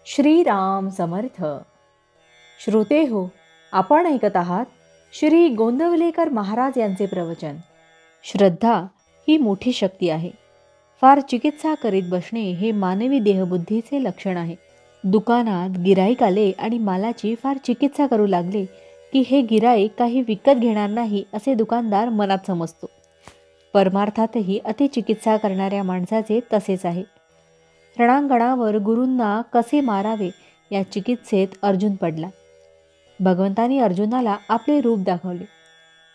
श्रीराम समर्थ. श्रोते हो, आपण ऐकत आहात श्री गोंदवलेकर महाराज यांचे प्रवचन. श्रद्धा ही मोठी शक्ती आहे. फार चिकित्सा करीत बसणे हे मानवी देहबुद्धीचे लक्षण आहे. दुकानात गिराईक आले आणि मालाची फार चिकित्सा करू लागले की हे गिराईक काही विकत घेणार नाही असे दुकानदार मनात समजतो. परमार्थातही अतिचिकित्सा करणाऱ्या माणसाचे तसेच आहे. रणांगणावर गुरूंना कसे मारावे या चिकित्सेत अर्जुन पडला. भगवंतानी अर्जुनाला आपले रूप दाखवले.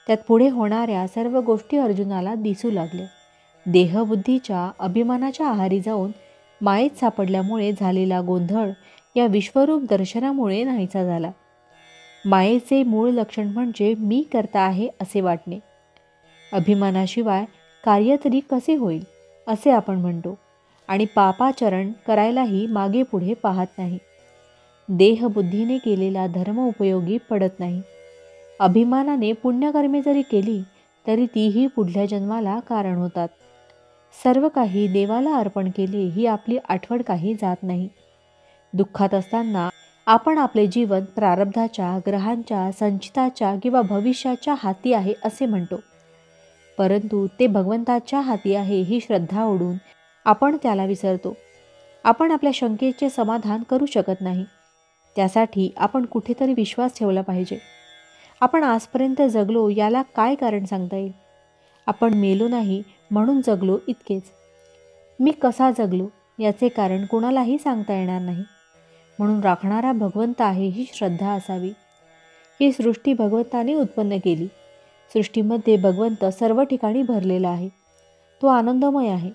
त्यात पुढे होणाऱ्या सर्व गोष्टी अर्जुनाला दिसू लागल्या. देहबुद्धीच्या अभिमानाच्या आहारी जाऊन मायेत सापडल्यामुळे झालेला गोंधळ या विश्वरूप दर्शनामुळे नाहीसा झाला. मायेचे मूळ लक्षण म्हणजे मी करता आहे असे वाटणे. अभिमानाशिवाय कार्य तरी कसे होईल असे आपण म्हणतो आणि पापाचरण करायलाही मागे पुढे पाहत नाही. देहबुद्धीने केलेला धर्म उपयोगी पडत नाही. अभिमानाने पुण्यकर्मे जरी केली तरी तीही पुढल्या जन्माला कारण होतात. सर्व काही देवाला अर्पण केले ही आपली आठवण काही जात नाही. दुःखात असताना आपण आपले जीवन प्रारब्धाच्या, ग्रहांच्या, संचिताच्या किंवा भविष्याच्या हाती आहे असे म्हणतो. परंतु ते भगवंताच्या हाती आहे ही श्रद्धा ओढून आपण त्याला विसरतो. आपण आपल्या शंकेचे समाधान करू शकत नाही. त्यासाठी आपण कुठेतरी विश्वास ठेवला पाहिजे. आपण आजपर्यंत जगलो याला काय कारण सांगता येईल? आपण मेलो नाही म्हणून जगलो इतकेच. मी कसा जगलो याचे कारण कोणालाही सांगता येणार नाही. म्हणून राखणारा भगवंत आहे ही श्रद्धा असावी. ही सृष्टी भगवंताने उत्पन्न केली. सृष्टीमध्ये भगवंत सर्व ठिकाणी भरलेला आहे. तो आनंदमय आहे.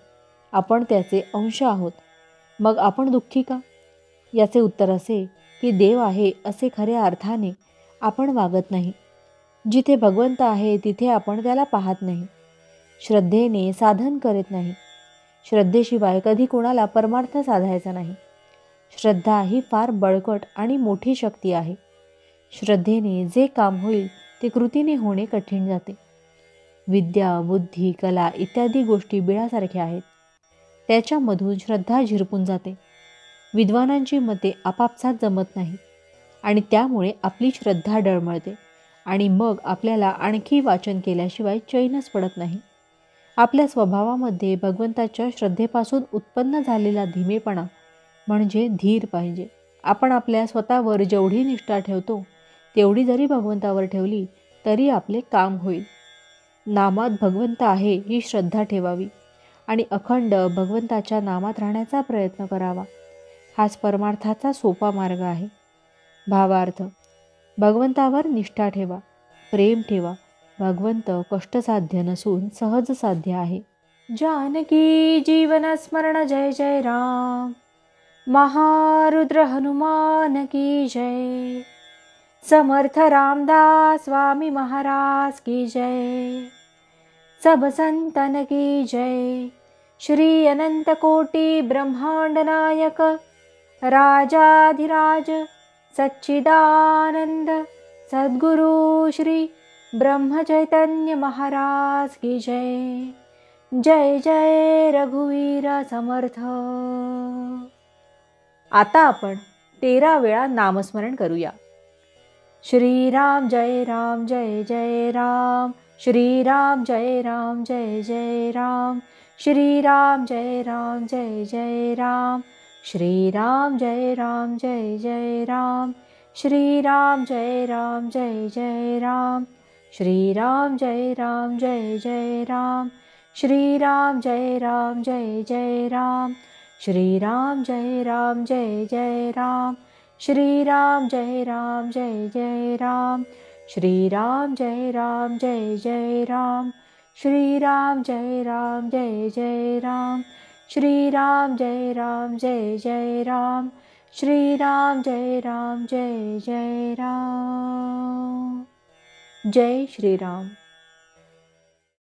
आपण त्याचे अंश आहोत. मग आपण दुःखी का? याचे उत्तर असे की देव आहे असे खऱ्या अर्थाने आपण वागत नाही. जिथे भगवंत आहे तिथे आपण त्याला पाहत नाही. श्रद्धेने साधन करत नाही. श्रद्धेशिवाय कधी कोणाला परमार्थ साधायचा नाही. श्रद्धा ही फार बळकट आणि मोठी शक्ती आहे. श्रद्धेने जे काम होईल ते कृतीने होणे कठीण जाते. विद्या, बुद्धी, कला इत्यादी गोष्टी बिळासारख्या आहेत. त्याच्यामधून श्रद्धा झिरपून जाते. विद्वानांची मते आपापसात जमत नाही आणि त्यामुळे आपली श्रद्धा डळमळते आणि मग आपल्याला आणखी वाचन केल्याशिवाय चैनच पडत नाही. आपल्या स्वभावामध्ये भगवंताच्या श्रद्धेपासून उत्पन्न झालेला धीमेपणा म्हणजे धीर पाहिजे. आपण आपल्या स्वतःवर जेवढी निष्ठा ठेवतो तेवढी जरी भगवंतावर ठेवली तरी आपले काम होईल. नामात भगवंत आहे ही श्रद्धा ठेवावी आणि अखंड भगवंताच्या नामात राहण्याचा प्रयत्न करावा. हाच परमार्थाचा सोपा मार्ग आहे. भावार्थ: भगवंतावर निष्ठा ठेवा, प्रेम ठेवा. भगवंत कष्टसाध्य नसून सहज साध्य आहे. जानकी जीवन स्मरण जय जय राम. महारुद्र हनुमान की जय. समर्थ रामदास स्वामी महाराज की जय. सब संतन की जय. श्री अनंत कोटि ब्रह्मांड नायक राजाधिराज सच्चिदानंद सद्गुरु श्री ब्रह्म चैतन्य महाराज की जय. जय जय रघुवीर समर्थ. आता आपण 13 वेळा नामस्मरण करूया. श्रीराम जय राम जय जय राम. श्रीराम जय राम जय जय राम. श्रीराम जय राम जय जय राम. श्रीराम जय राम जय जय राम. श्रीराम जय राम जय जय राम. श्रीराम जय राम जय जय राम. श्रीराम जय राम जय जय राम. श्रीराम जय राम जय जय राम. श्रीराम जय राम जय जय राम. श्रीराम जय राम जय जय राम. श्रीराम जय राम जय जय राम. श्रीराम जय राम जय जय राम. श्रीराम जय राम जय जय राम. जय श्रीराम.